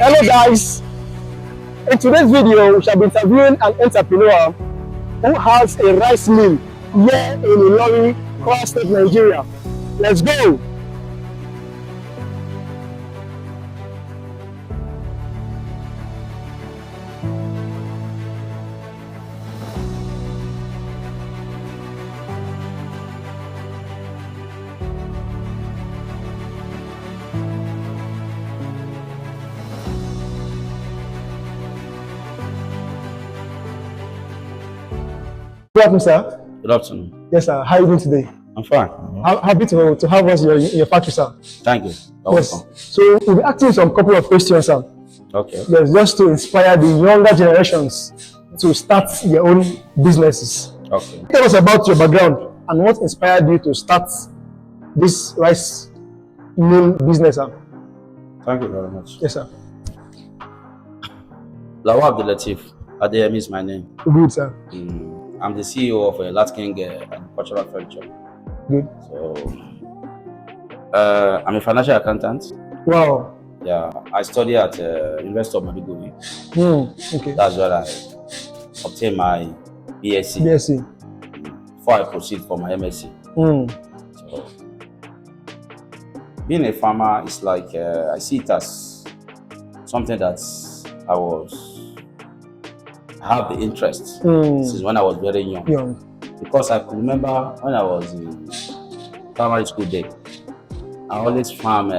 Hello guys, in today's video we shall be interviewing an entrepreneur who has a rice mill here in Lhaty, Kwara State, Nigeria. Let's go! Good afternoon, sir. Good afternoon. Yes, sir. How are you doing today? I'm fine. Happy to have us in your factory, sir. Thank you. Yes. So we'll be asking some couple of questions, sir. Okay. Yes, just to inspire the younger generations to start their own businesses. Okay. Tell us about your background and what inspired you to start this rice mill business, sir. Thank you very much. Yes, sir. Lhaty Adeyemi is my name. Good, sir. I'm the CEO of Lhaty Agricultural Furniture. Good. So, I'm a financial accountant. Wow. Yeah, I study at University of Maiduguri. Okay. That's where I obtained my BSc. BSc. Before I proceed for my MSc. So, being a farmer is like I see it as something that I have the interest since when I was very young. Because I could remember when I was in primary school day, I always farm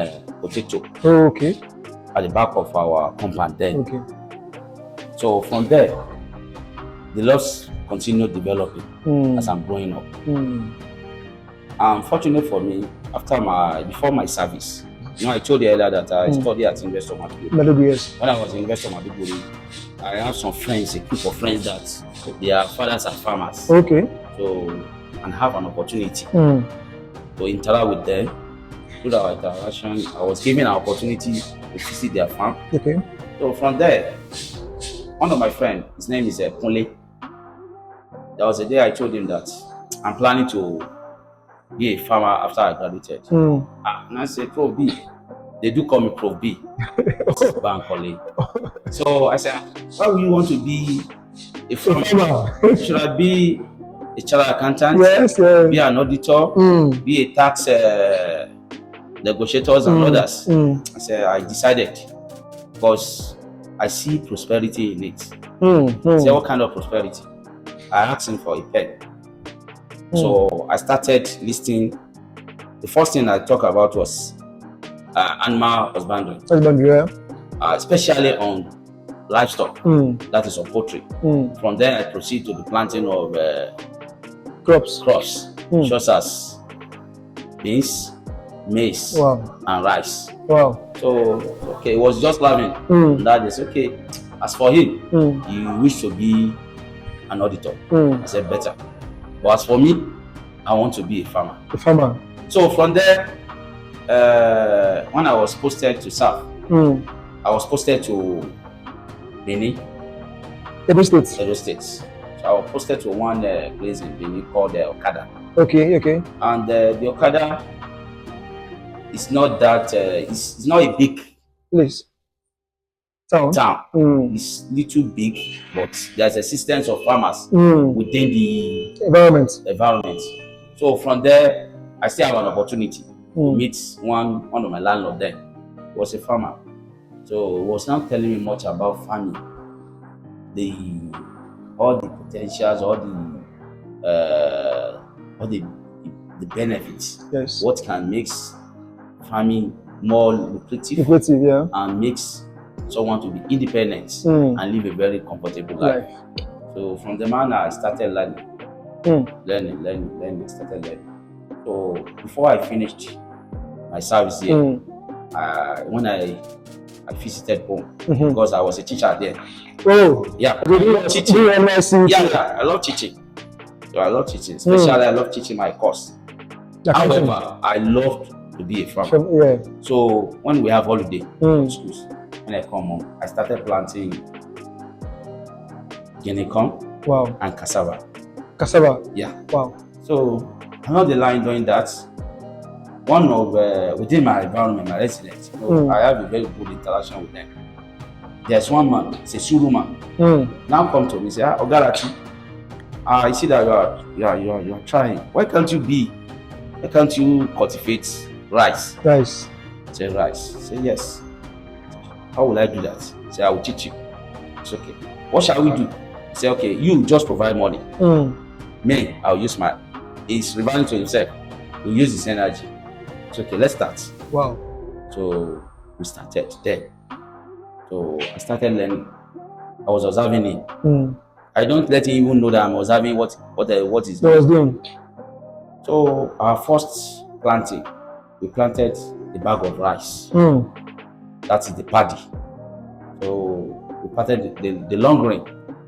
potato. Okay. At the back of our compound then. Okay. So from there, the lots continued developing as I'm growing up. Unfortunately for me, before my service, I told you earlier that I studied at University of Maiduguri. Yes. When I was in University of Maiduguri, I have some friends, a group of friends that their fathers are farmers. Okay. So, and have an opportunity to interact with them. Through our interaction, I was given an opportunity to visit their farm. Okay. So from there, one of my friends, his name is Kunle. There was a day I told him that I'm planning to be a farmer after I graduated. And I said, Prof B. They do call me Prof B. Bank. So I said, why would you want to be a farmer? Should I be a chartered accountant? Yes, be an auditor? Be a tax negotiators and others? I said, I decided because I see prosperity in it. I said, what kind of prosperity? I asked him for a pen. So I started listing. The first thing I talked about was animal husbandry. Especially on livestock, that is on poultry. From there, I proceed to the planting of crops, such as beans, maize, and rice. Wow. So, okay, it was just loving. That is okay. As for him, he wished to be an auditor. I said, better. But as for me, I want to be a farmer. A farmer. So from there, when I was posted to serve, I was posted to Benin. Edo State. Edo State. So I was posted to one place in Benin called Okada. Okay, okay. And the Okada is not that, it's not a big place. Town. It's little big, but there's assistance of farmers within the environment. So from there, I still have an opportunity to meet one of my landlord there. He was a farmer. So he was not telling me much about farming. All the potentials, all the benefits. Yes. What can make farming more lucrative and makes someone to be independent and live a very comfortable life. So from the man I started learning. Started learning. So before I finished my service here, when I visited home, because I was a teacher there. Oh, yeah. I love teaching. I love teaching. So I love teaching. Especially I love teaching my course. However, I love to be a farmer. So when we have holiday in schools, when I come home, I started planting guinea corn and cassava. Cassava? Yeah. Wow. So along the line doing that, one of within my environment, my residents, I have a very good interaction with them. There's one man, it's a Suru man. Now come to me, say, Ogarati, I see that you are trying. Why can't you cultivate rice? Rice. Say rice. Say yes. How will I do that? Say I will teach you. It's okay. What shall we do? Say okay, you just provide money. Me, I'll use my. He's referring to himself. We'll use this energy. It's okay. Let's start. Wow. So we started there. So I started learning. I was observing him. I don't let him even know that I'm observing what is doing. So our first planting, we planted a bag of rice. That is the paddy. So we planted the long grain.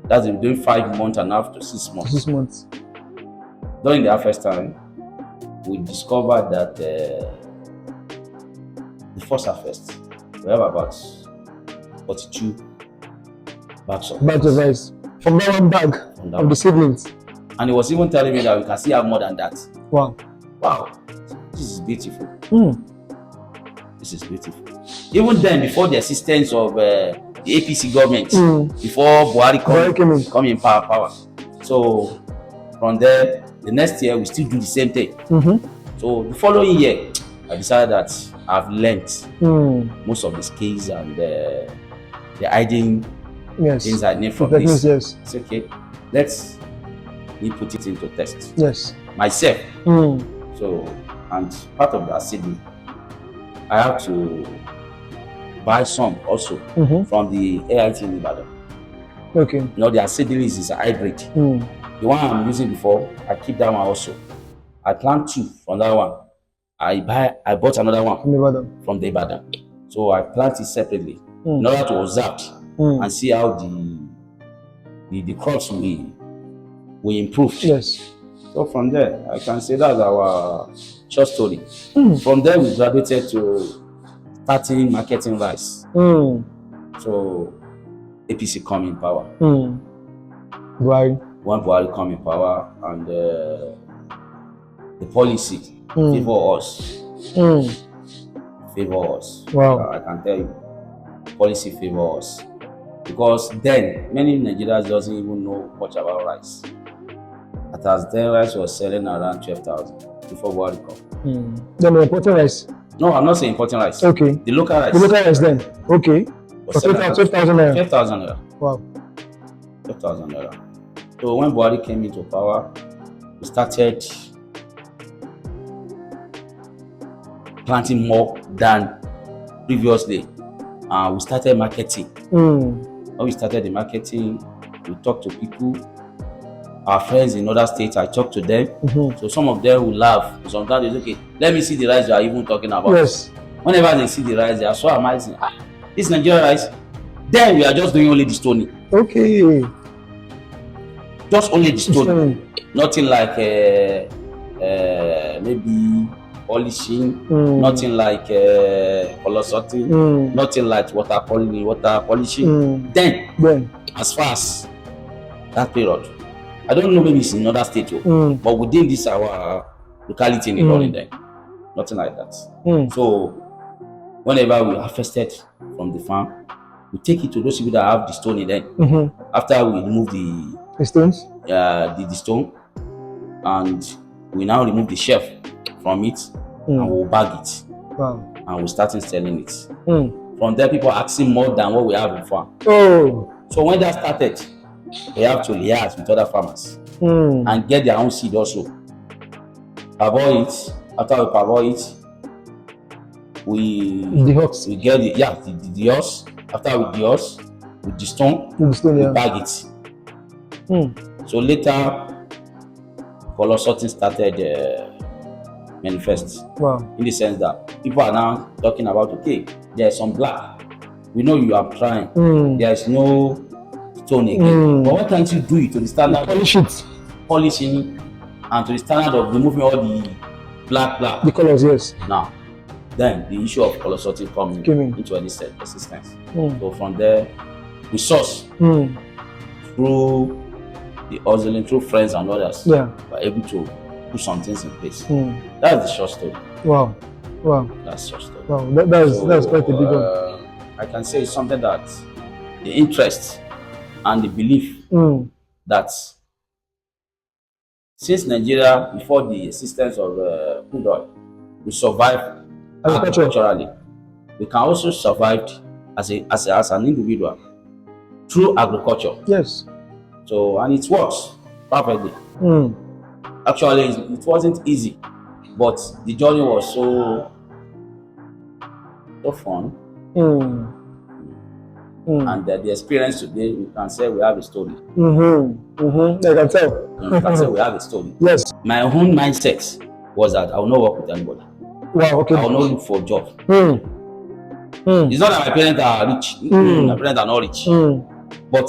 That's doing 5 months and a half to 6 months. 6 months. During the harvest time, we discovered that the first harvest, we have about 42 bags of rice. From that one bag of the seedlings. And he was even telling me that we can still have more than that. Wow. This is beautiful. This is beautiful. Even then, before the assistance of the APC government, before Buhari come in power. So from there, the next year we still do the same thing. So the following year, I decided that I've learnt most of the skills and the hiding things I need from this. Yes. It's okay. Let's put it into test. Yes. Myself. So, and part of that seedling, I have to buy some also from the AIT in Ibadan. Okay. You know, their seedlings is a hybrid. The one I'm using before, I keep that one also. I plant 2 from that one. I bought another one from the Ibadan. So I plant it separately in order to observe and see how the crops will improve. Yes. So from there, I can say that's our short story. From there, we graduated to starting marketing rice. So APC come in power. Right. One Buhari come in power, and the policy favor us. Favor us. Wow. I can tell you, policy favor us. Because then, many Nigerians doesn't even know much about rice. At as then, rice was selling around 12,000 before Buhari come. Then the imported rice? No, I'm not saying importing rice. Okay. The local rice. The local rice then? Okay. For 12,000 naira? 12,000 naira. Wow. 12,000 naira. So when Buhari came into power, we started planting more than previously. We started marketing. When we started the marketing, we talked to people, our friends in other states. I talked to them. So some of them will laugh. Sometimes they say, okay, let me see the rice you are even talking about. Yes. Whenever they see the rice, they are so amazing. This Nigerian rice. Then we are just doing only the stoning. Okay. Just only the stoning. Nothing like maybe polishing, nothing like color sorting, nothing like water polishing. Then, as far as that period, I don't know, maybe it's in another state, but within this our locality in Ilorin, then nothing like that. So whenever we harvested from the farm, we take it to those people that have the stone in them. After we remove the stones, the stone, and we now remove the shelf from it, and we'll bag it. Wow. And we'll start selling it. From there, people are asking more than what we have in farm. So when that started, they have to liaise with other farmers and get their own seed also. Parboil it. After we parboil it, we get the horse. After we dehusk with the stone, we bag it. So later, color sorting started manifest. Wow. In the sense that people are now talking about, okay, there's some black. We know you are trying. There is no stone again. But why can't you do it to the standard of polishing and to the standard of removing all the black? The colors, yes. Now, then the issue of color sorting came into existence. So from there, we source through the hustling, through friends and others. We're able to put some things in place. That's the short story. Wow. That's short story. Wow. That's quite a big one. I can say it's something that the interest and the belief that since Nigeria, before the existence of crude oil, we survived agriculturally, we can also survive as an individual through agriculture. Yes. So, and it works perfectly. Actually, it wasn't easy, but the journey was so fun. And the experience today, we can say we have a story. I can tell. We can say we have a story. Yes. My own mindset was that I will not work with anybody. Wow, okay. I will not look for a job. It's not that my parents are rich. My parents are not rich. But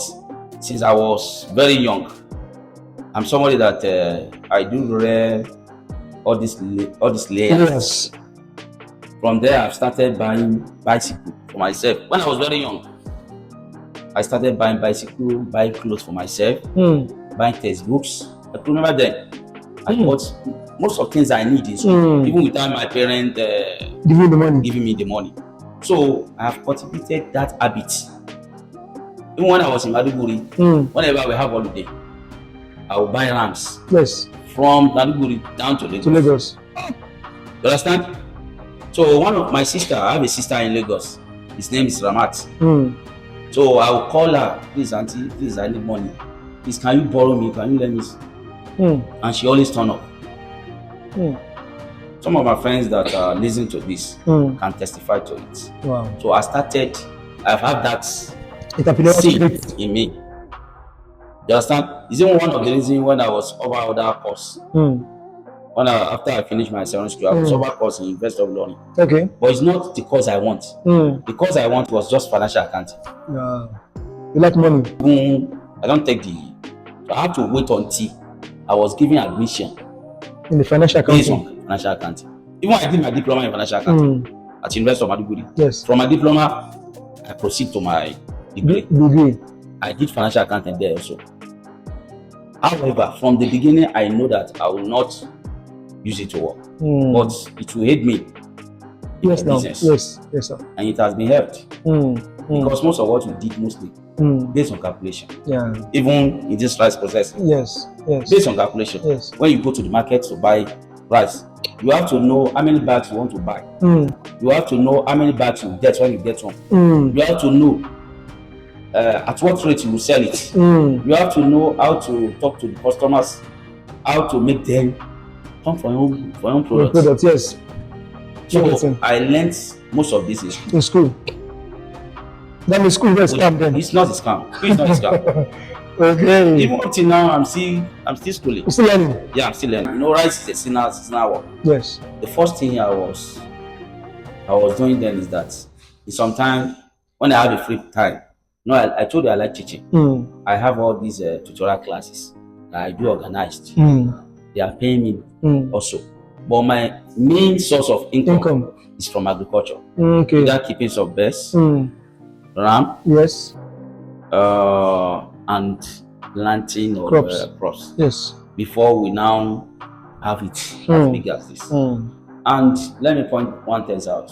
since I was very young, I'm somebody that I do read all these layers. Yes. From there, I've started buying bicycle for myself. When I was very young, I started buying bicycle, buying clothes for myself, buying textbooks. I can remember then. I bought most of things I need in school, even without my parents giving me the money. So I have cultivated that habit. Even when I was in Maiduguri, whenever we have holiday, I will buy rams. Yes. From Maiduguri down to Lagos. You understand? So one of my sister, I have a sister in Lagos. His name is Ramat. So I will call her, please auntie, please I need money. Please can you borrow me? Can you let me? And she always turn up. Some of my friends that listen to this can testify to it. Wow. So I've had that seed in me. You understand? It's even one of the reasons when I was over other course. After I finished my secondary school, I was over course in University of Lhaty. Okay. But it's not the course I want. The course I want was just financial accounting. You like money? I don't take the. So I had to wait until I was given admission in the financial accounting. Based on financial accounting. Even I did my diploma in financial accounting at University of Maiduguri. Yes. From my diploma, I proceed to my degree. I did financial accounting there also. However, from the beginning, I know that I will not use it to work, but it will aid me in business. Yes, sir. And it has been helped because most of what we did mostly based on calculation. Yeah. Even in this rice processing. Yes. Based on calculation. Yes. When you go to the market to buy rice, you have to know how many bags you want to buy. You have to know how many bags you get when you get home. You have to know at what rate you will sell it. You have to know how to talk to the customers, how to make them come for your own products. Yes. So I learned most of this in school. That means school is scam then. It's not a scam. It's not a scam. Okay. Even up till now, I'm still schooling. You're still learning? Yeah, I'm still learning. You know, rice is a seasonal work. Yes. The first thing I was doing then is that sometimes when I have a free time, I told you I like teaching. I have all these tutorial classes that I do organized. They are paying me also. But my main source of income is from agriculture. Okay. Either keeping some birds, ram, yes, and planting of crops. Yes. Before we now have it as big as this. And let me point one thing out.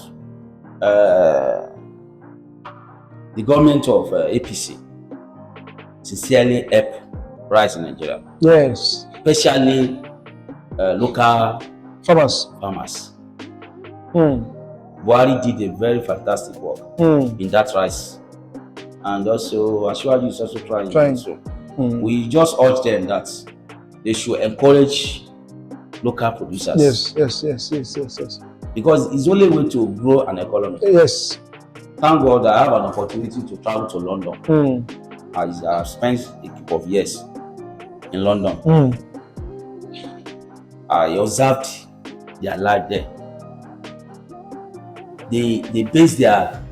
The government of APC sincerely help rice in Nigeria. Yes. Especially local farmers. Buhari did a very fantastic work in that rice. And also, Ashwaju is also trying. So we just urge them that they should encourage local producers. Yes. Because it's the only way to grow an economy. Yes. Thank God I have an opportunity to travel to London. I spent a couple of years in London. I observed their life there. They base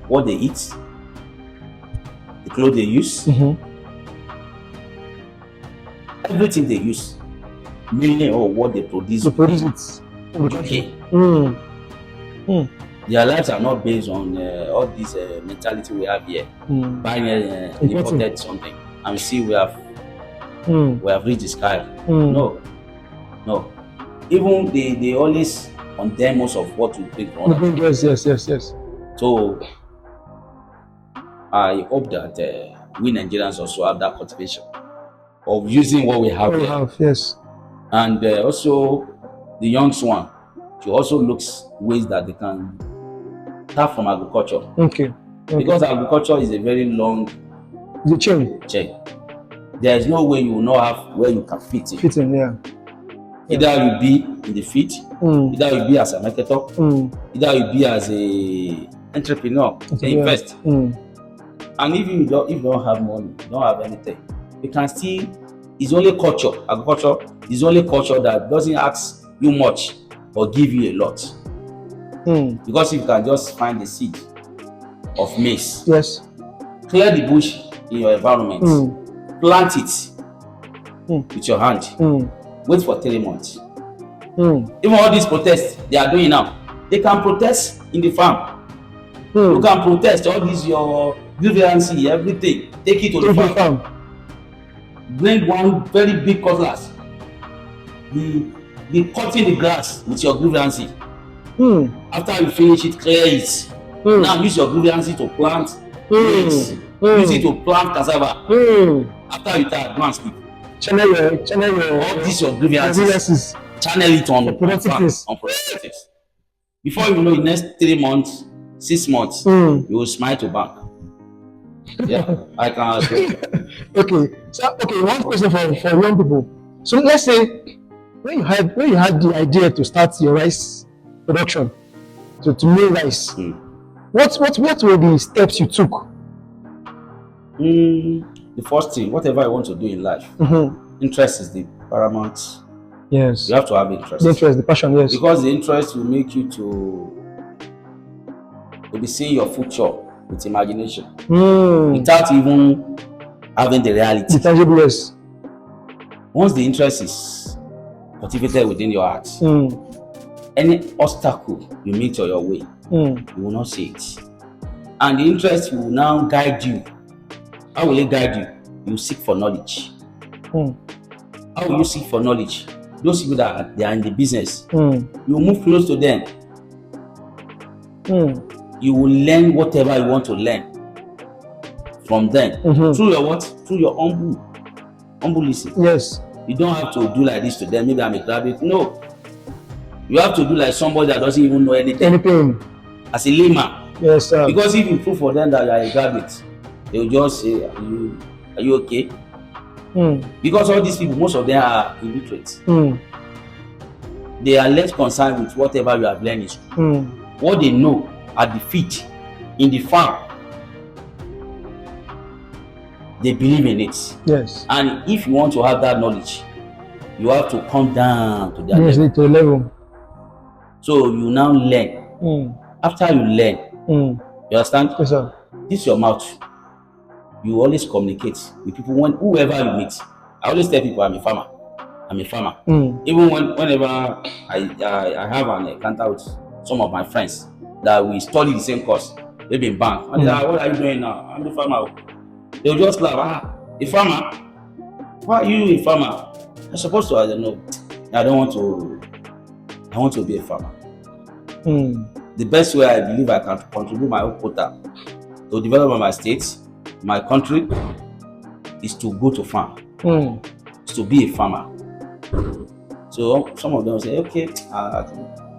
what they eat, the clothes they use, everything they use, mainly or what they produce. To produce it. Okay. Their lives are not based on all this mentality we have here. Buying imported something and see we have reached the sky. No. Even they always condemn most of what we bring on. Yes. So I hope that we Nigerians also have that cultivation of using what we have. Yes. And also the young one should also look ways that they can tap from agriculture. Okay. Because agriculture is a very long chain. There is no way you will not have where you can fit in. Either you be in the field, either you be as a marketer, either you be as a entrepreneur, invest. And if you don't have money, you don't have anything, you can still. It's only culture. Agriculture is only culture that doesn't ask you much or give you a lot. Because if you can just find the seed of maize, yes, clear the bush in your environment, plant it with your hand, wait for 3 months. Even all these protests they are doing now, they can protest in the farm. You can protest all these your grievances, everything, take it to the farm. Bring one very big cutlass, be cutting the grass with your grievances. After you finish it, clear it. Now use your grievances to plant maize. Use it to plant cassava. After you start advance people. Channel your all these your grievances. Channel it on productive. Before you know, in next 3 months, 6 months, you will smile to bank. Yeah, I can ask you. Okay, one question for young people. So let's say when you had the idea to start your rice production, to make rice, what were the steps you took? The first thing, whatever you want to do in life, interest is the paramount. Yes. You have to have interest. The interest, the passion, yes. Because the interest will make you to be seeing your future with imagination, without even having the reality. The tangible, yes. Once the interest is cultivated within your heart, any obstacle you meet on your way, you will not see it. And the interest will now guide you. How will it guide you? You seek for knowledge. How will you seek for knowledge? Those people that they are in the business, you move close to them. You will learn whatever you want to learn from them. Through your what? Through your humble listen. Yes. You don't have to do like this to them. Maybe I'm a graduate. No. You have to do like somebody that doesn't even know anything. As a layman. Yes, sir. Because if you prove for them that you are a graduate, they will just say, are you okay? Because all these people, most of them are illiterate. They are less concerned with whatever you have learned in school. What they know at the feet, in the farm, they believe in it. Yes. And if you want to have that knowledge, you have to come down to that level. So you now learn. After you learn, you understand? Yes, sir. This is your mouth. You always communicate with people whoever you meet. I always tell people I'm a farmer. Even whenever I have an encounter with some of my friends that we study the same course, maybe in bank. And they are, what are you doing now? I'm a farmer. They'll just laugh. A farmer? Why are you a farmer? I'm supposed to, I don't know. I want to be a farmer. The best way I believe I can contribute my own quota to develop my state, my country, is to go to farm. Is to be a farmer. So some of them say, okay,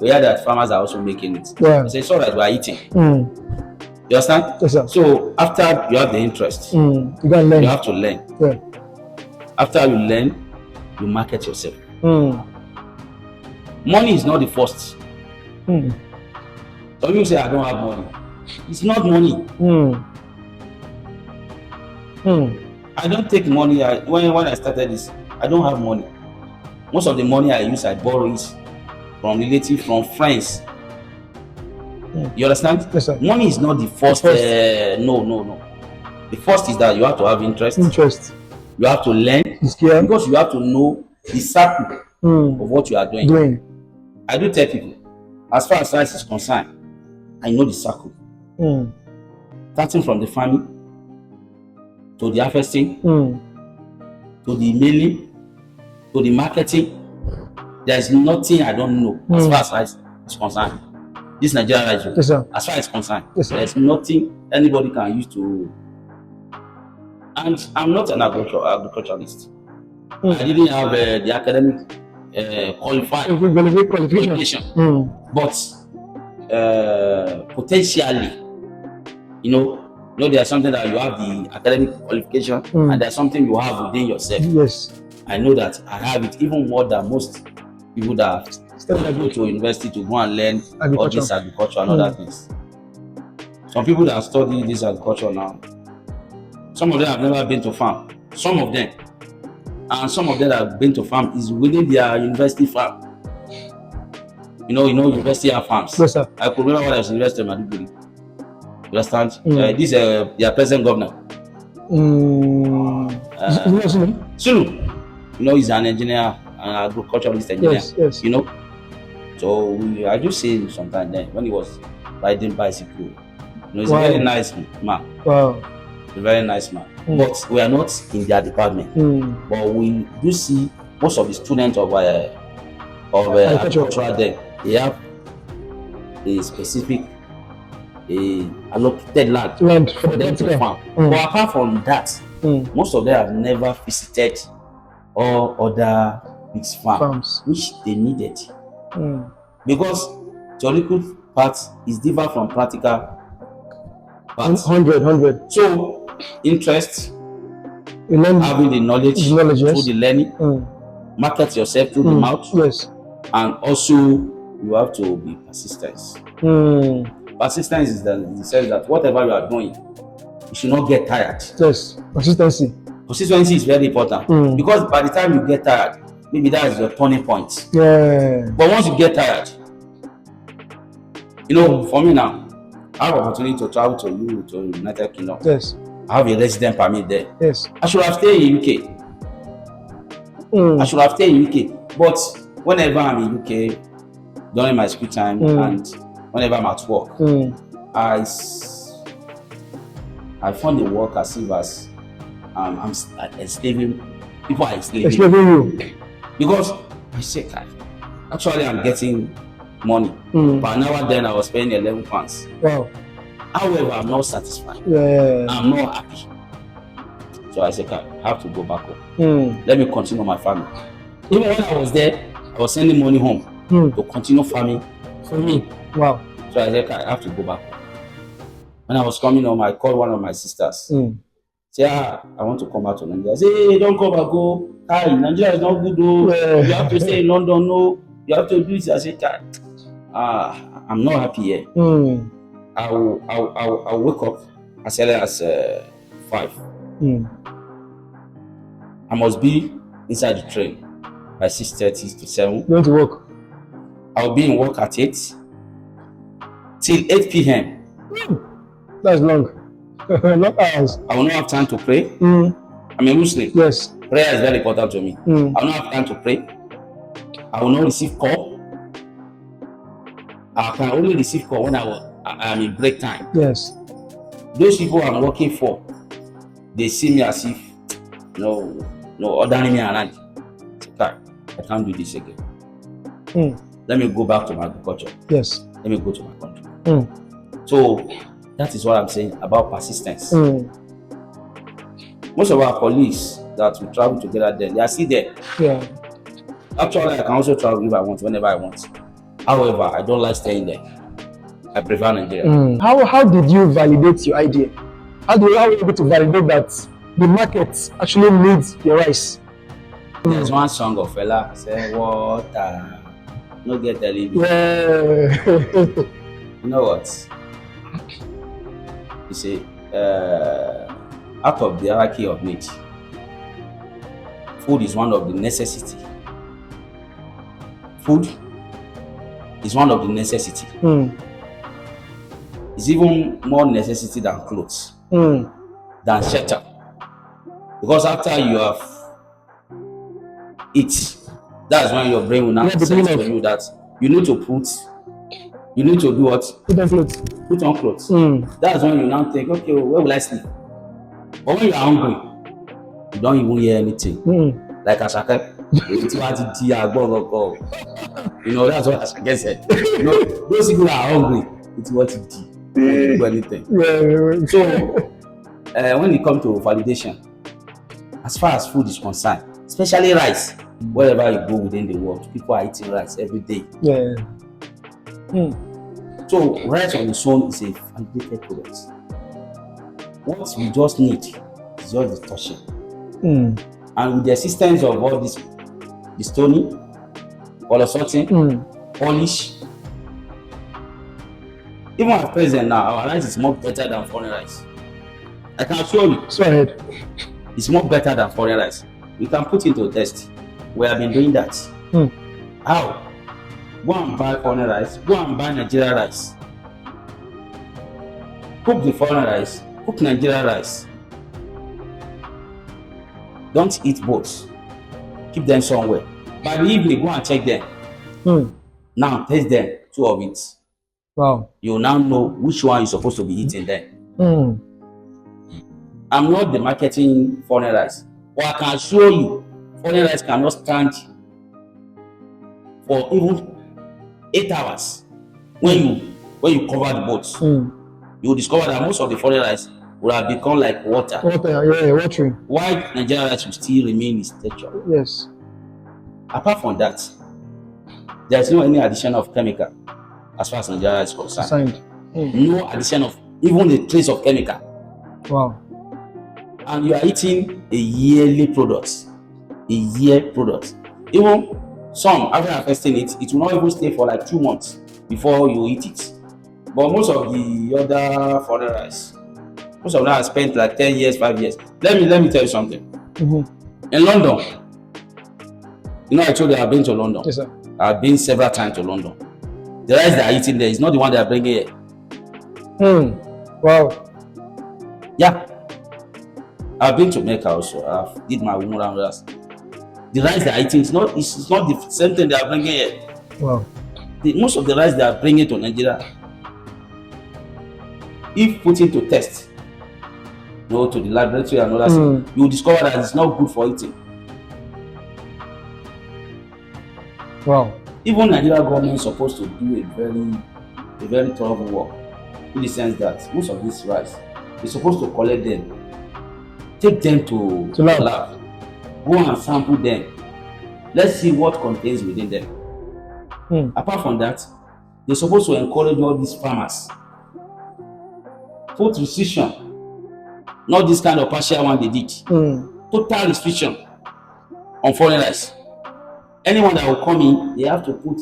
we hear that farmers are also making it. Yeah. I say, it's all right, we are eating. You understand? Yes, sir. So after you have the interest, you gotta learn. You have to learn. Yeah. After you learn, you market yourself. Money is not the first. Some people say, I don't have money. It's not money. I don't take money. When I started this, I don't have money. Most of the money I use, I borrow it from relatives, from friends. You understand? Yes, sir. Money is not the first. No. The first is that you have to have interest. You have to learn. Because you have to know the circle of what you are doing. I do tell people, as far as rice is concerned, I know the circle. Starting from the farming, to the harvesting, to the mailing, to the marketing. There is nothing I don't know as far as rice is concerned. This Nigerian rice, as far as concerned, there is nothing anybody can use to And I'm not an agriculturalist. I didn't have the academic qualification. But potentially, there's something that you have the academic qualification, and there's something you have within yourself. Yes. I know that I have it even more than most people that go to university to go and learn all this agriculture and other things. Some people that study this agriculture now, some of them have never been to farm. Some of them. And some of them that have been to farm is within their university farm. University have farms. Yes, sir. I could remember when I was in University of Maiduguri. You understand? This their present governor. Sulu. He's an engineer, an agriculturalist engineer. Yes. So I just say sometimes then when he was riding bicycle, he's a very nice man. Wow. A very nice man. But we are not in their department. But we do see most of the students of agricultural then, they have a specific allocated land for them to farm. But apart from that, most of them have never visited all other big farms which they needed. Because theoretical part is different from practical part. 100. So interest, having the knowledge through the learning, market yourself through the mouth, and also you have to be persistent. Persistence is the sense that whatever you are doing, you should not get tired. Yes, consistency is very important, because by the time you get tired, maybe that is your turning point. But once you get tired, for me now, I have opportunity to travel to United Kingdom. Yes. I have a resident permit there. Yes. I should have stayed in UK. But whenever I'm in UK, during my school time and whenever I'm at work, I found the work as if as I'm enslaving people. Are enslaving you because I said, actually I'm getting money, but now and then I was paying £11. Wow. However, I'm not satisfied. I'm not happy. So I said, I have to go back home. Let me continue my farming. Even when I was there, I was sending money home to continue farming for me. Wow. So I said, I have to go back home. When I was coming home, I called one of my sisters. Say, I want to come back to Nigeria. I said, hey, don't come back, go. Nigeria is not good, though. You have to stay in London, no. You have to do this. I said, I'm not happy here. I'll wake up as early as 5. I must be inside the train by 6:30 to 7. Going to work. I'll be in work at 8 till 8 p.m. That's long. Not hours. I will not have time to pray. I'm a Muslim. Yes. Prayer is very important to me. I will not have time to pray. I will not receive call. I can only receive call when I'm in break time. Yes. Those people I'm working for, they see me as if no ordering me around. I can't do this again. Let me go back to my agriculture. Yes. Let me go to my country. So that is what I'm saying about persistence. Most of our colleagues that we travel together there, they are still there. Yeah. Actually, I can also travel if I want, whenever I want. However, I don't like staying there. I prefer Nigeria. How did you validate your idea? How were you able to validate that the market actually needs the rice? There's one song of fella say, water, no get telling me. Yeah. You know what? You see, out of the hierarchy of need, food is one of the necessity. Food is one of the necessity. It's even more necessity than clothes, than shelter. Because after you have eat, that's when your brain will now set for you that you need to do what? Put on clothes. Put on clothes. That's when you now think, okay, where will I sleep? But when you are hungry, you don't even hear anything. Like Asake, that's what Asake said. Those people are hungry. It's what you do. Do anything. So when it comes to validation, as far as food is concerned, especially rice, wherever you go within the world, people are eating rice every day. Yeah. So rice on its own is a validated product. What we just need is just the touching. And with the assistance of all this, the stoning, color sorting, polish, even at present now, our rice is more better than foreign rice. I can assure you. So ahead. It's more better than foreign rice. We can put it to a test. We have been doing that. How? Go and buy foreign rice. Go and buy Nigerian rice. Cook the foreign rice. Cook Nigerian rice. Don't eat both. Keep them somewhere. By the evening, go and check them. Now taste them, two of it. Wow. You now know which one you're supposed to be eating then. I'm not the marketing foreign rice, but I can show you foreign rice cannot stand for even 8 hours. When you cover the boats, you will discover that most of the foreign rice will have become like water. Yeah, watering. Why Nigerian rice will still remain its texture. Yes. Apart from that, there is no any addition of chemical as far as Nigerian rice is concerned. No addition of even a trace of chemical. Wow. And you are eating a yearly product. A year product. Even some, after harvesting it, it will not even stay for like 2 months before you eat it. But most of the other foreign rice, most of them have spent like 10 years, 5 years. Let me tell you something. In London, you know, I told you I've been to London. Yes, sir. I've been several times to London. The rice they are eating there is not the one they are bringing here. Wow. Yeah. I've been to Mecca also. I've did my umrah rice. The rice they are eating is not the same thing they are bringing here. Wow. Most of the rice they are bringing to Nigeria, if put into test, to the laboratory and other things, you will discover that it's not good for eating. Wow. Even Nigeria government is supposed to do a very thorough work, in the sense that most of this rice, they're supposed to collect them, take them to lab, go and sample them. Let's see what contains within them. Apart from that, they're supposed to encourage all these farmers. Food restriction, not this kind of partial one they did. Total restriction on foreign rice. Anyone that will come in, they have to put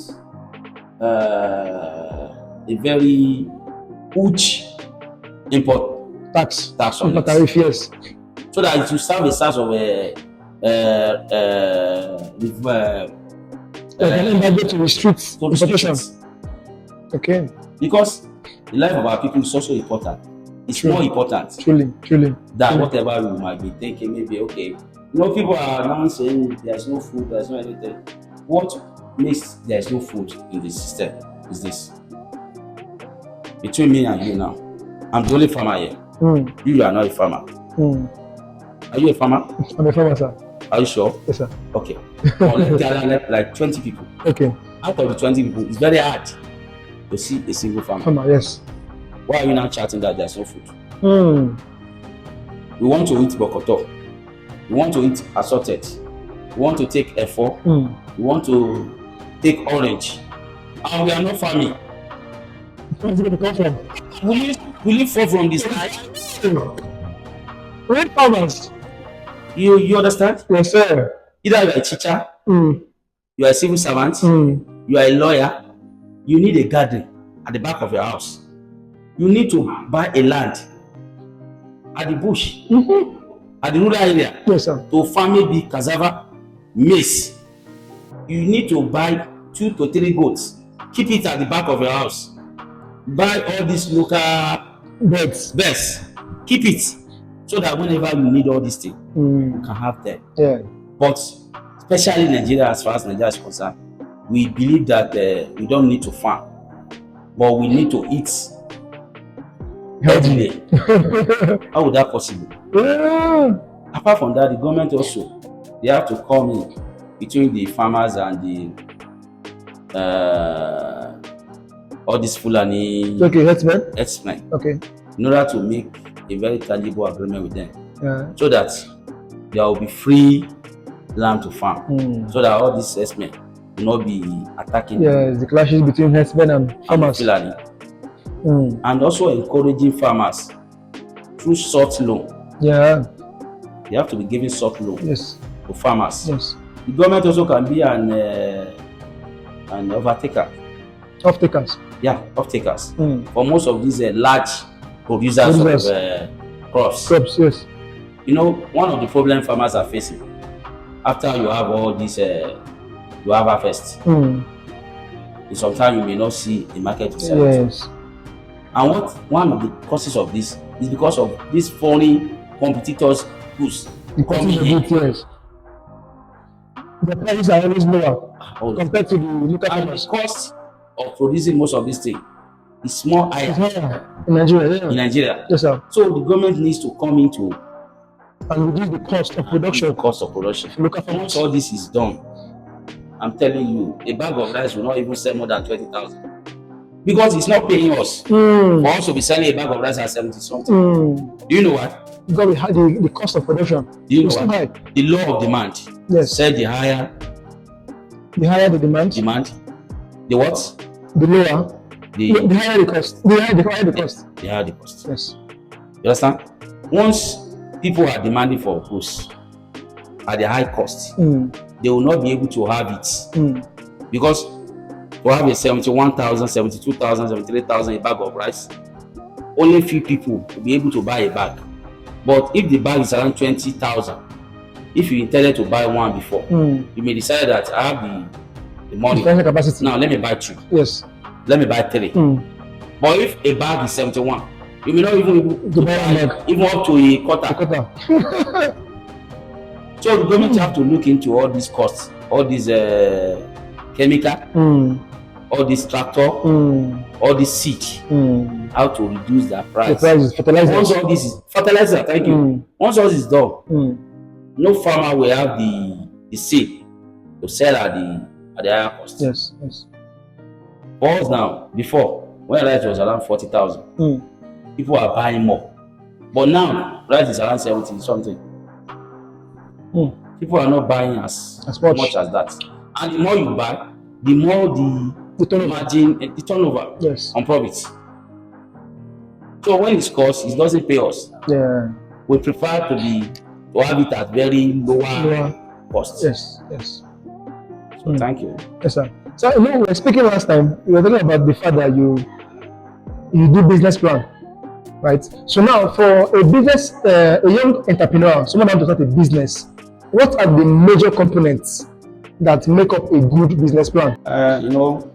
a very huge import tax on it. Tariff, yes. So that it will serve a sort of to restrict importation. Okay. Because the life of our people is also important. It's more important. Truly. Than whatever we might be thinking. Maybe okay. People are now saying there's no food, there's no anything. What makes there's no food in the system is this. Between me and you now, I'm the only farmer here. You are not a farmer. Are you a farmer? I'm a farmer, sir. Are you sure? Yes, sir. Okay. There are like 20 people. Okay. Out of the 20 people, it's very hard to see a single farmer. Yes. Why are you now chatting that there's no food? We want to eat bokoto. We want to eat assorted. We want to take efo. We want to take orange. And we are not farming. Where's it going to come from? Will it fall from the sky? Red farmers. You understand? Yes, sir. Either you are a teacher, you are a civil servant, you are a lawyer, you need a garden at the back of your house. You need to buy a land at the bush, at the rural area, yes, sir, to farm maybe cassava, maize. You need to buy 2 to 3 goats. Keep it at the back of your house. Buy all these local birds. Keep it so that whenever you need all these things, you can have them. Yeah. But especially in Nigeria, as far as Nigeria is concerned, we believe that we don't need to farm, but we need to eat healthily. How would that possible? Apart from that, the government also, they have to come in between the farmers and the all these Fulani herdsmen. in order to make a very tangible agreement with them, Yeah. so that there will be free land to farm, so that all these herdsmen will not be attacking the clashes between herdsmen and farmers. Fulani. And also encouraging farmers through short loan. Yeah. They have to be giving short loan to farmers. Yes. The government also can be an overtaker. Off-takers. Yeah, off-takers. For most of these large producers of crops. Crops, yes. You know, one of the problems farmers are facing after you have all this, you have harvest. Sometimes you may not see the market to sell. Yes. And one of the causes of this is because of these foreign competitors goods coming in. Yes. The prices are always lower compared to the local farmers. The cost of producing most of these things is more higher in Nigeria. Yeah. In Nigeria. Yes, sir. So the government needs to come into and reduce the cost of production. Local farmers. Once all this is done, I'm telling you, a bag of rice will not even sell more than 20,000. Because it's not paying us for us to be selling a bag of rice at 70 something. Do you know what? Because we had the cost of production. Do you know what? The law of demand. Yes. Said the higher the demand. The what? The lower. The higher the cost. The higher the cost. The higher the cost. Yes. You understand? Once people are demanding for goods at the high cost, they will not be able to have it. Because to have a 71,000, 72,000, 73,000 a bag of rice, only few people will be able to buy a bag. But if the bag is around 20,000, if you intended to buy one before, you may decide that I have the money. Capacity. Now let me buy 2. Yes. Let me buy 3. But if a bag is 71, you may not even to buy even up to a quarter. So the government have to look into all these costs, all these chemical, all this tractor, all this seed, how to reduce their price. The price is fertilizer. Once all this is fertilizer, thank you. Once all this is done, no farmer will have the seed to sell at the higher cost. Yes, yes. For us now, before when rice was around 40,000, people are buying more. But now rice is around 70 something. People are not buying as much as that. And the more you buy, the more the margin, the turnover on profits. So when it's cost, it doesn't pay us. Yeah. We prefer to have it at very lower cost. Yes, yes. So thank you. Yes, sir. So we were speaking last time. We were talking about the fact that you do business plan, right? So now for a young entrepreneur, someone who does not a business, what are the major components that make up a good business plan? You know,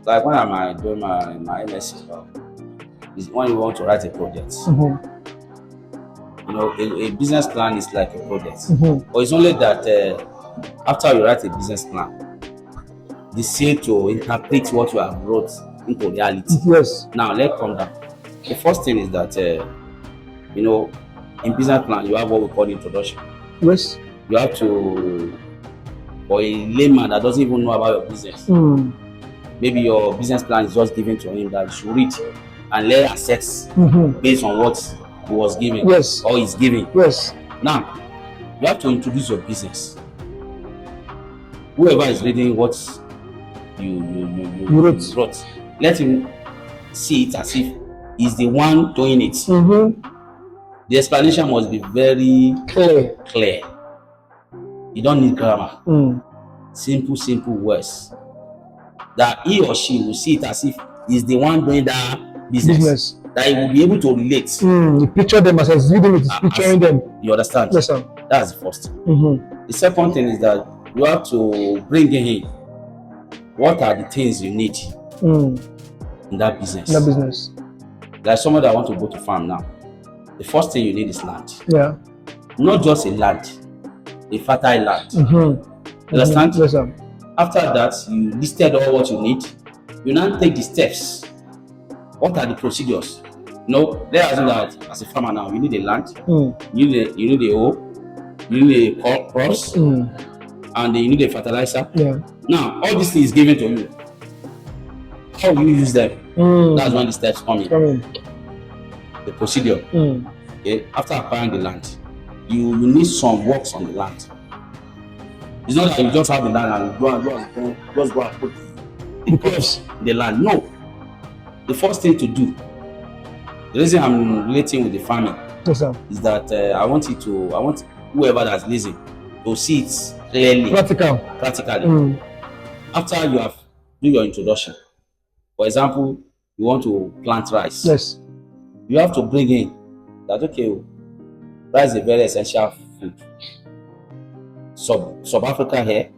like when I'm doing my MSc, is when you want to write a project. You know, a business plan is like a project. But it's only that after you write a business plan, the say to interpret what you have wrote into reality. Yes. Now let's come down. The first thing is that you know, in business plan you have what we call introduction. Yes. You have to, for a layman that doesn't even know about your business, maybe your business plan is just given to him that you should read and let assess based on what he was giving or is giving. Yes. Now you have to introduce your business. Whoever is reading what you wrote, let him see it as if he's the one doing it. The explanation must be very clear. You don't need grammar. Simple words that he or she will see it as if he's the one doing that business. That he will be able to relate. You picture them as reading it, picturing them. You understand? Yes, sir. That's the first thing. The second thing is that you have to bring in what are the things you need in that business. Like someone that want to go to farm now, the first thing you need is land. Yeah. Not just a land, a fertile land. You understand? Yes, sir. After that, you listed all what you need. You now take the steps. What are the procedures? You know, let's assume that as a farmer now, you need a land, you need a hoe, you need a crops, and you need a fertilizer. Yeah. Now, all these things given to you. How will you use them? That's when the steps come in. the procedure. Okay, after acquiring the land, you need some works on the land. It's not that you just have the land and just go and put the crops in the land. No. The first thing to do, the reason I'm relating with the farming, yes, sir, is that I want whoever that's listening to see it clearly, practically. After you have do your introduction, for example, you want to plant rice. Yes. You have to bring in that, okay, rice is a very essential food. Sub Africa here,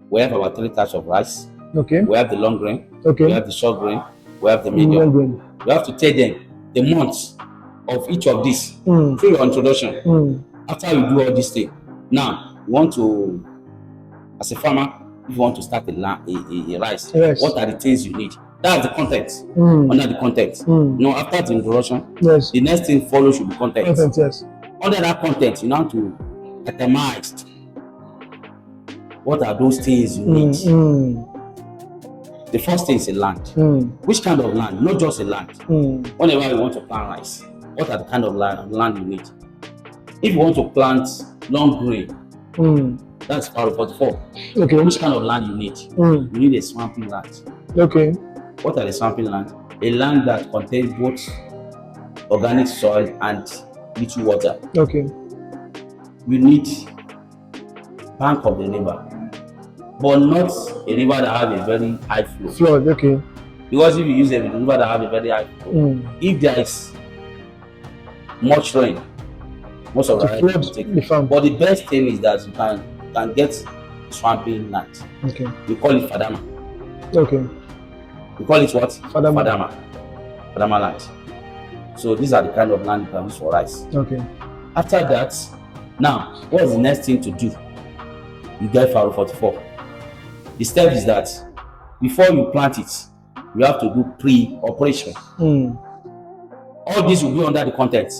we have about 3 types of rice. Okay. We have the long grain. Okay. We have the short grain. We have the medium grain. You have to tell them the months of each of these through your introduction. After you do all these things, now you want to, as a farmer, if you want to start a rice, yes, what are the things you need? That's the content. Under the content. Now, after the introduction, yes, the next thing follows should be content. Yes. Under that content, you now to itemize what are those things you need. The first thing is a land. Which kind of land? Not just a land. Whenever you want to plant rice, what are the kind of land you need? If you want to plant long grain, that's part 44. Okay. Which kind of land you need? You need a swampy land. Okay. What are the swampy land? A land that contains both organic soil and little water. Okay. You need bank of the river, but not a river that have a very high flow. Okay. Because if you use a river that have a very high flow, if there is much rain, most of the rain will take the farm. But the best thing is that you can get swampy land. Okay. We call it fadama. Okay. We call it what? Fadama. Fadama land. So these are the kind of land you can use for rice. Okay. After that, now what is the next thing to do? You get Faro 44. The step is that before you plant it, you have to do pre-operation. All this will be under the content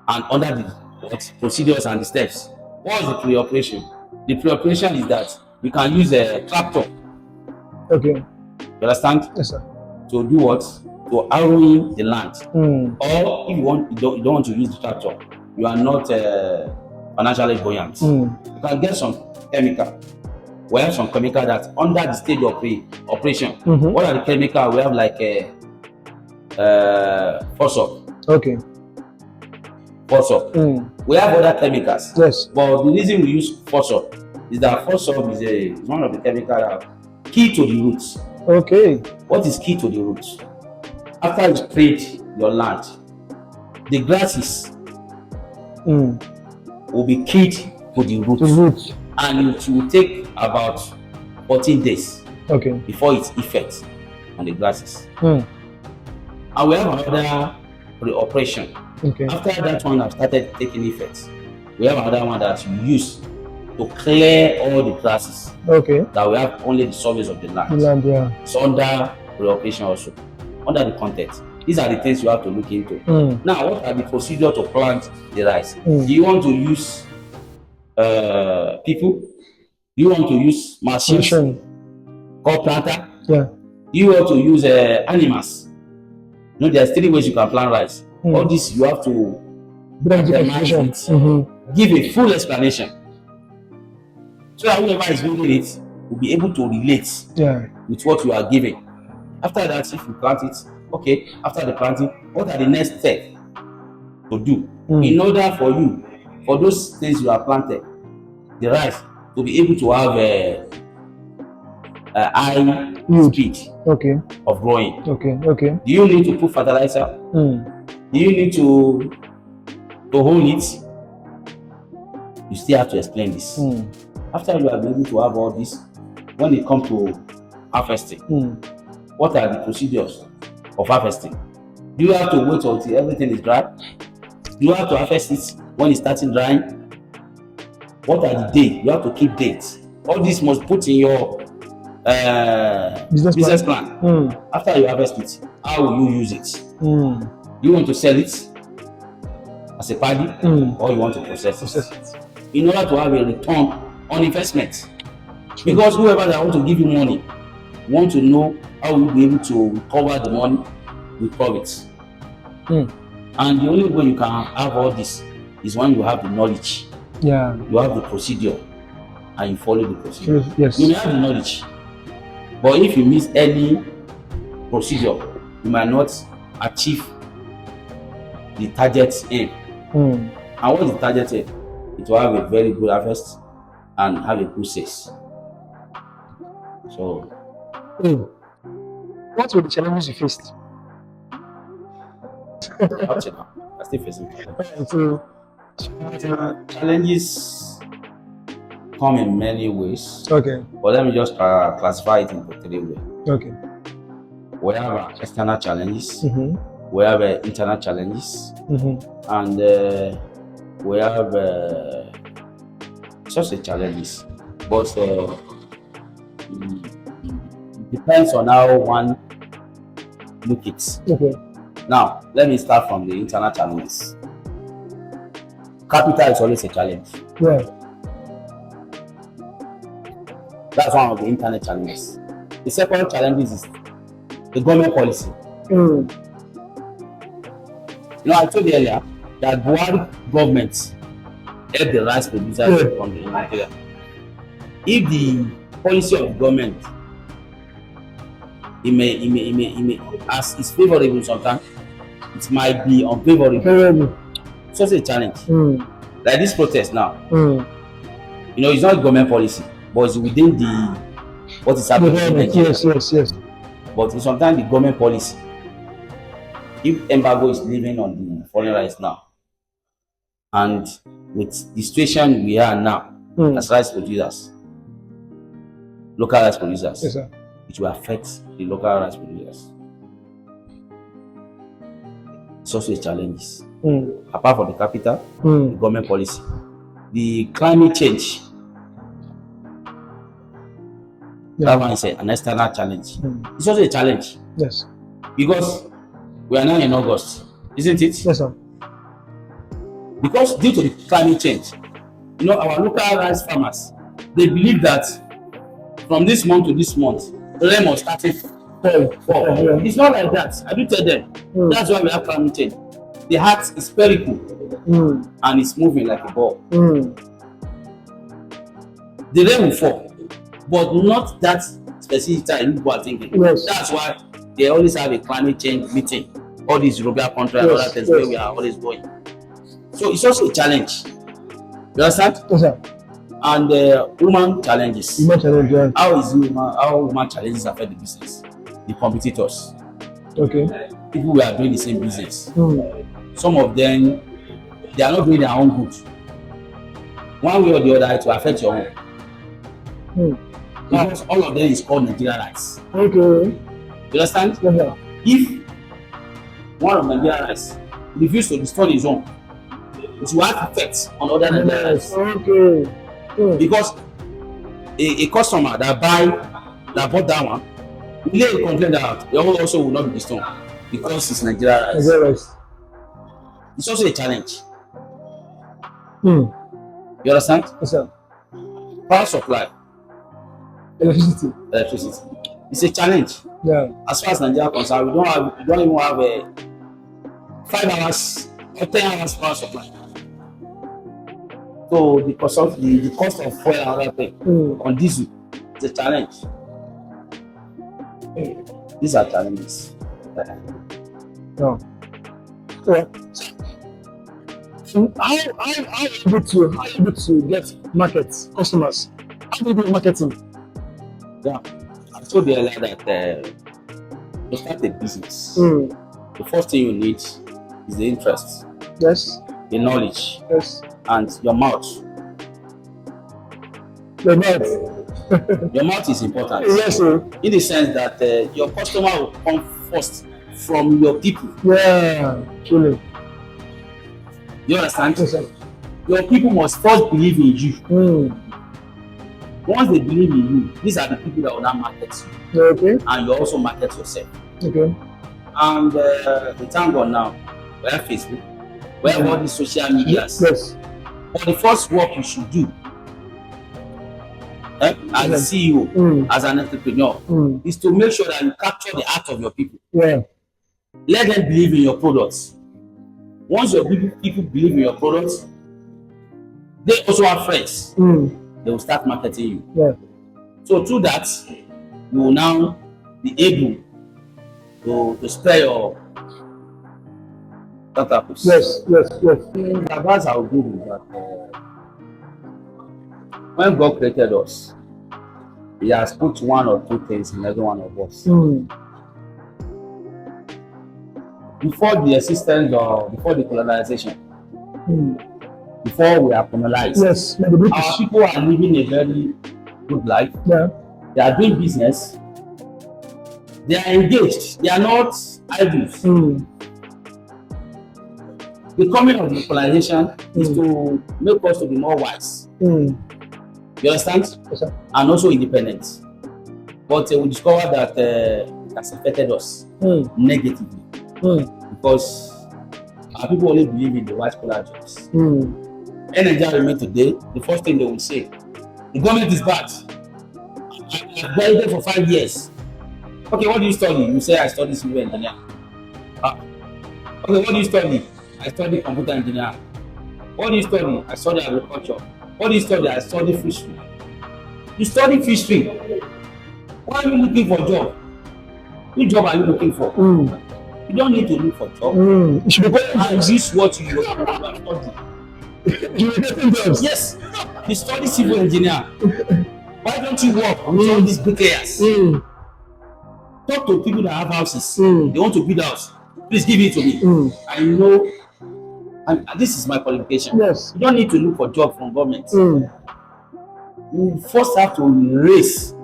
and under the procedures and the steps. What is the pre-operation? The pre-operation is that you can use a tractor. Okay. You understand? Yes, sir. To do what? To harrowing the land. Or if you don't want to use the tractor, you are not financially buoyant. You can get some chemical. We have some chemical that under the stage of pre-operation. What are the chemicals? We have like phosphor. Okay. Phosphor. We have other chemicals. Yes. But the reason we use phosphor is that phosphor is one of the chemicals that are key to the roots. Okay. What is key to the roots? After you sprayed your land, the grasses will be keyed to the roots. And it will take about 14 days before its effect on the grasses. And we have another pre-operation. Okay. After that one has started taking effect, we have another one that you use to clear all the grasses. Okay. That we have only the surface of the land. So under pre-operation also, under the content. These are the things you have to look into. Now, what are the procedures to plant the rice? Do you want to use people? Do you want to use machines called planter? Yeah. Do you want to use animals? You know, there's 3 ways you can plant rice. All this you have to give a full explanation. So that whoever is reading it will be able to relate with what you are giving. After that, if you plant it, okay, after the planting, what are the next steps to do in order for you, for those things you have planted, the rice, to be able to have a high speed of growing? Okay. Do you need to put fertilizer? Do you need to hold it? You still have to explain this. After you are able to have all this, when it comes to harvesting, what are the procedures of harvesting? Do you have to wait until everything is dry? Do you have to harvest it when it's starting drying? What are the dates? You have to keep dates. All this must put in your business plan. After you harvest it, how will you use it? Do you want to sell it as a paddy, or you want to process it? In order to have a return on investment. Because whoever that want to give you money want to know how you'll be able to recover the money with profits. And the only way you can have all this is when you have the knowledge. Yeah. You have the procedure and you follow the procedure. Yes. You may have the knowledge, but if you miss any procedure, you might not achieve the target aim. And what is the target aim? It will have a very good harvest and have a good sales. So, what were the challenges you faced? up to now, I'm still facing challenges come in many ways. Okay. But let me just classify it into 3 ways. Okay. We have external challenges, we have internal challenges, and we have social challenges. But depends on how one look it. Okay. Now, let me start from the internal challenges. Capital is always a challenge. Yeah. That's one of the internal challenges. The second challenge is the government policy. You know, I told you earlier that Buhari government help the rice producers from the Nigeria. If the policy of the government it may as is favorable sometimes, it might be unfavorable. So it's a challenge. Like this protest now. You know, it's not government policy, but it's within the what is happening in Nigeria. Yes. But it's sometimes the government policy. If embargo is living on the foreign rice now, and with the situation we are now as rice producers, local rice producers, yes, sir, it will affect the local rice producers. It's also a challenge. Apart from the capital, the government policy, the climate change. That one is an external challenge. It's also a challenge. Yes. Because we are now in August, isn't it? Yes, sir. Because due to the climate change, you know, our local rice farmers, they believe that from this month to this month, the rain must start to fall. It's not like that. I do tell them. That's why we have climate change. The heart is spherical and it's moving like a ball. The rain will fall, but not that specific time people are thinking. Yes. That's why they always have a climate change meeting. All these European countries and other things where we are always going. So it's also a challenge. You understand? Yes, sir. And human challenges. Human challenge. How human challenges affect the business? The competitors. Okay. People who are doing the same business. Some of them, they are not doing their own good. One way or the other, it will affect your own. Because all of them is called Nigerian rice. Okay. You understand? Yes, sir. If one of Nigerian rice refuse to install his own, it will have effect on other Nigerian rice. Okay. Because a customer that bought that one will lay a complaint that the own also will not be installed because it's Nigerian rice. It's also a challenge. You understand? Yes, sir. Power supply. Electricity. It's a challenge. Yeah. As far as Nigeria is concerned, we don't even have a 5 hours or 10 hours power supply. So the cost of fuel and other thing on diesel is a challenge. These are challenges. No. So how are you able to get markets, customers? How do you do marketing? Yeah, I told you earlier that to start a business, the first thing you need is the interest. Yes. The knowledge. Yes. And your mouth. Your mouth. Your mouth is important. Yes, sir. In the sense that your customer will come first from your people. Yeah, truly. You understand? Yes, sir. Your people must first believe in you. Once they believe in you, these are the people that will now market you. Okay. And you also market yourself. Okay. And we thank God now, we have Facebook, we have all these social medias. Yes. But the first work you should do as a CEO, as an entrepreneur, is to make sure that you capture the heart of your people. Yeah. Let them believe in your products. Once your people believe in your products, they also have friends. They will start marketing you. Yeah. So through that, you will now be able to spare your purpose. Yes. The advice I will give is that when God created us, He has put one or two things in every one of us. Before the existence or before the colonization, before we are colonized, Yes. our people are living a very good life. Yeah. They are doing business. They are engaged. They are not idle. The coming of the colonization is to make us to be more wise. You understand? Yes, sir. And also independent. But we discovered that it has affected us negatively because our people only believe in the white collar jobs. In Nigeria remain today, the first thing they will say, the government is bad. I've been there for 5 years. Okay, what do you study? You say I study civil engineer. Okay, what do you study? I study computer engineer. What do you study? I study agriculture. What do you study? I study fishery. You study fishery. Why are you looking for a job? Which job are you looking for? You don't need to look for a job. You should be going and use what you have studied. Yes, you study civil engineer. Why don't you work with all these bricklayers? Talk to people that have houses. They want to build a house. Please give it to me. I know, and this is my qualification. Yes. You don't need to look for job from government. You first have to raise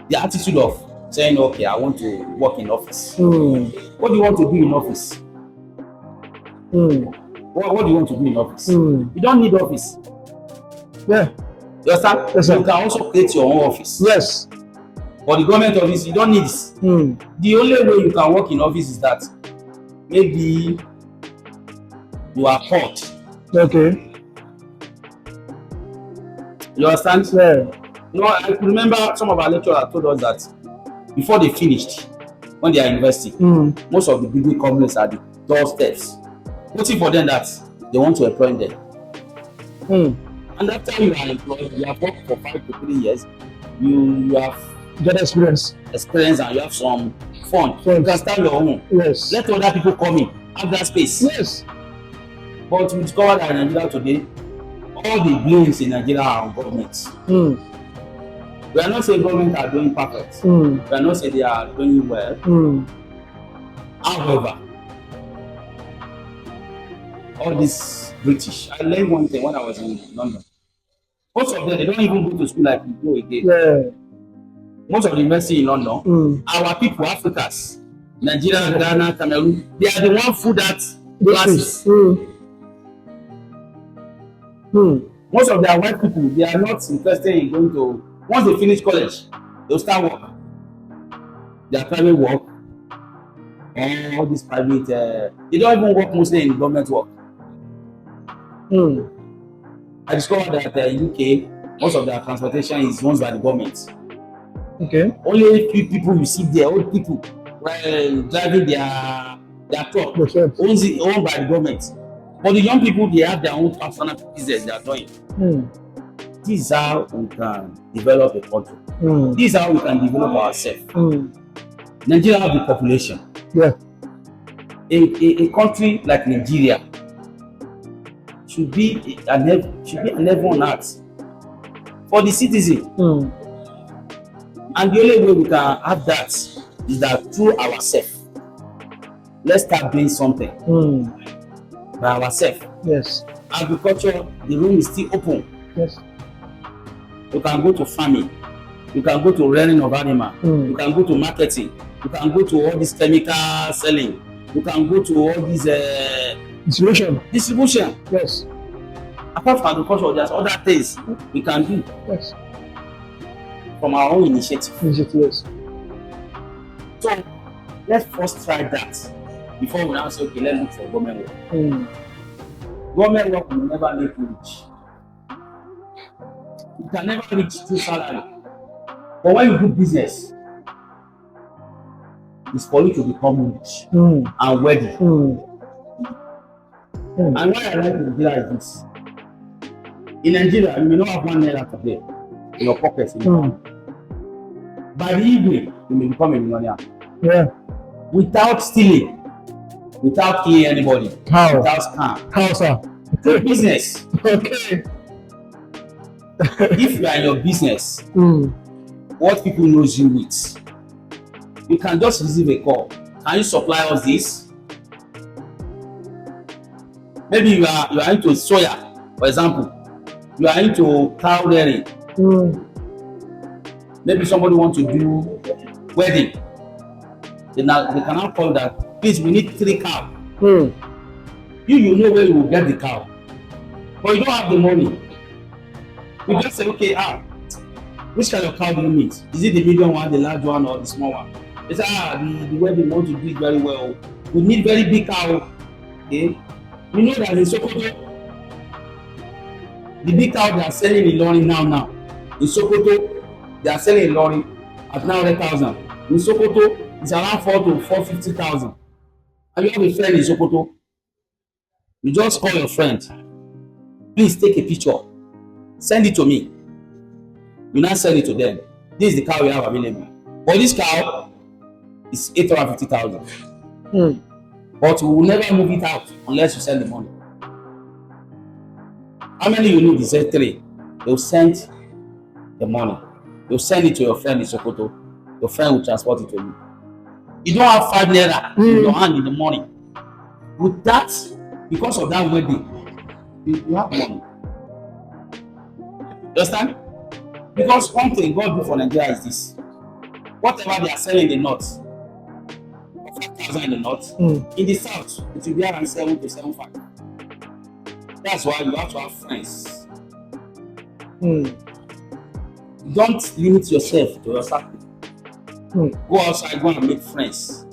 the attitude of saying, okay, I want to work in office. What do you want to do in office? What do you want to do in office? You don't need office. Yeah. You understand? Yes, sir. You can also create your own office. Yes. But the government office, you don't need this. The only way you can work in office is that maybe you are caught. Okay. You understand? Yeah. You know, I could remember some of our lecturers told us that before they finished, when they are university, most of the big companies are the doorsteps, waiting for them that they want to employ them. And after you are employed, you have worked for 5 to 3 years, you have get experience and you have some fun. You can start your own. Yes. Let other people come in, have that space. Yes. But we discovered that in Nigeria today, all the blames in Nigeria are on government. We are not saying government are doing perfect. We are not saying they are doing well. However, all this British, I learned one thing when I was in London. Most of them, they don't even go to school like we go again. Yeah. Most of the university in London, our people, Africans, Nigeria, Ghana, Cameroon, they are the ones who that classes. Most of their white people, they are not interested in going to, once they finish college, they'll start work. Their private work, and all this private, they don't even work mostly in government work. I discovered that in UK, most of their transportation is owned by the government. Okay. Only a few people you see there, old people driving their truck, owned by the government. But the young people, they have their own personal business they are doing. This is how we can develop a country. This is how we can develop ourselves. Nigeria has the population. Yeah. A country like Nigeria should be an heaven on earth for the citizen. And the only way we can have that is that through ourselves. Let's start doing something by ourselves. Yes. Agriculture, the room is still open. Yes. You can go to farming. You can go to rearing of animal. You can go to marketing. You can go to all this chemical selling. You can go to all this distribution. Yes. Apart from agriculture, there's other things we can do. Yes. From our own initiative. Yes. So let's first try that before we now say, okay, let's look for government work. Government work will never make you rich. You can never reach through salary. But when you do business, is for you to become rich and wealthy. And why I like Nigeria is this. In Nigeria, you may not have 1 naira today in your pocket. By the evening, you may become a millionaire. Yeah. Without stealing, without killing anybody, How? without scam. How, sir? Through business. Okay. If you are in your business, what people knows you with, you can just receive a call. Can you supply us this? Maybe you are into soya, for example. You are into cow dairy. Maybe somebody wants to do wedding. They cannot call that. Please, we need 3 cows. You know where you will get the cow, but you don't have the money. You just say, okay, which kind of cow do you need? Is it the medium one, the large one, or the small one? They say, the wedding want to do it very well. We need very big cow. Okay, you know that in Sokoto, the big cow they are selling in Lhaty now. In Sokoto, they are selling in Lhaty at 900,000. In Sokoto, it's around 4 to 450,000. And you have a friend in Sokoto. You just call your friend. Please take a picture. Send it to me. You now send it to them. This is the cow we have available. But this cow is 850,000. But we will never move it out unless you send the money. How many you need? They say 3. They'll send the money. They'll send it to your friend in Sokoto. Your friend will transport it to you. You don't have 5 naira in your hand in the morning. With that, because of that wedding, you have money. You understand? Because one thing God do for Nigeria is this. Whatever they are selling in the north, 5,000 in the north, in the south, it will be around 7 to 7.5. That's why you have to have friends. Don't limit yourself to your circle. Go outside, go and make friends.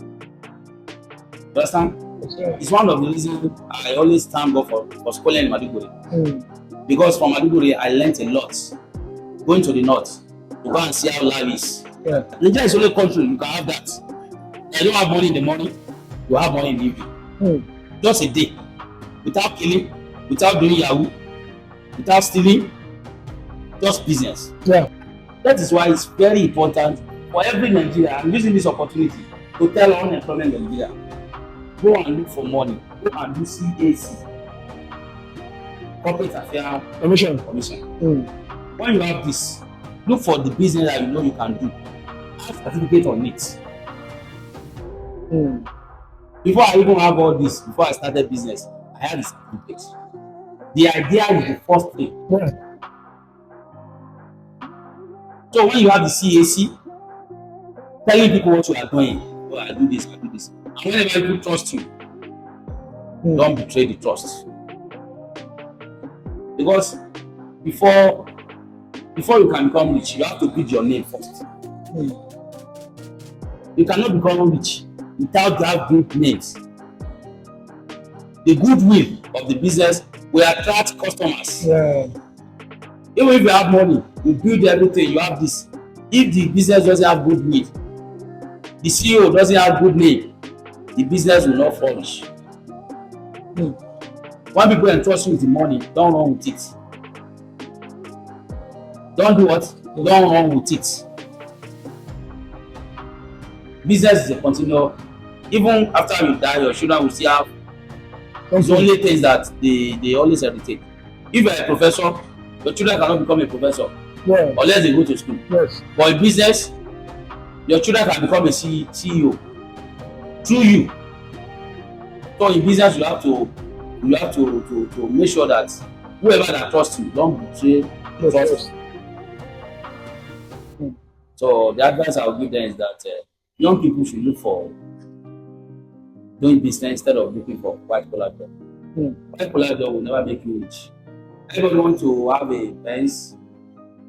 You understand? It's one of the reasons I always thank God for schooling in Maiduguri. Because from Maiduguri, I learned a lot. Going to the north, to go and see how life is. Nigeria is the only country you can have that. You don't have money in the morning, you have money in the evening. Just a day. Without killing, without doing Yahoo, without stealing, just business. That is why it's very important for every Nigerian. I'm using this opportunity to tell unemployment in Nigeria. Go and look for money. Go and do CAC. Corporate Affairs Commission. When you have this, look for the business that you know you can do. Have certificate on it. Before I even have all this, before I started business, I had this certificate. The idea is the first thing. So when you have the CAC, telling people what you are doing, oh, I do this, I do this. And whenever people trust you, don't betray the trust. Because before you can become rich, you have to build your name first. You cannot become rich without that good names. The goodwill of the business will attract customers. Even if you have money, you build everything, you have this. If the business doesn't have goodwill, the CEO doesn't have good name, the business will not flourish. When people entrust you with the money, don't run with it. Don't do what? Don't run with it. Business is a continual. Even after you die, your children will still have. It's only things that they always hesitate. If you are a professor, your children cannot become a professor unless they go to school. But in business, your children can become a CEO through you. So in business, you have to make sure that whoever that trusts you don't betray trust. So the advice I will give them is that young people should look for doing business instead of looking for white collar job. White collar job will never make you rich. Everybody wants to have a Benz,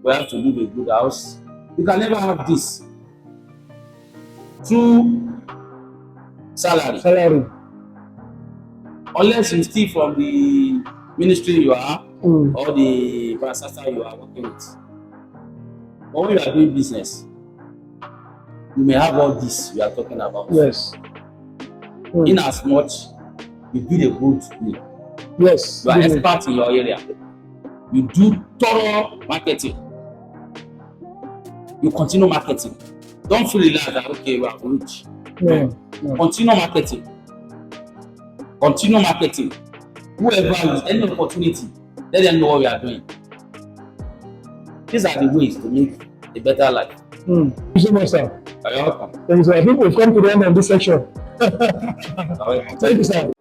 we have to live a good house. You can never have this through salary. Unless you steal from the ministry you are or the parastatal you are working with. But when you are doing business, you may have all this we are talking about. Yes. In as much you build a good name. Yes. You are expert in your area. You do thorough marketing. You continue marketing. Don't feel relaxed that okay, we are rich. No. Continue marketing. Continue marketing. Whoever is any opportunity, let them know what we are doing. These are the ways to make a better life. Thank you so much, sir. You're welcome. Thank you, sir. I think we've come to the end of this section. You're welcome. Thank you, sir.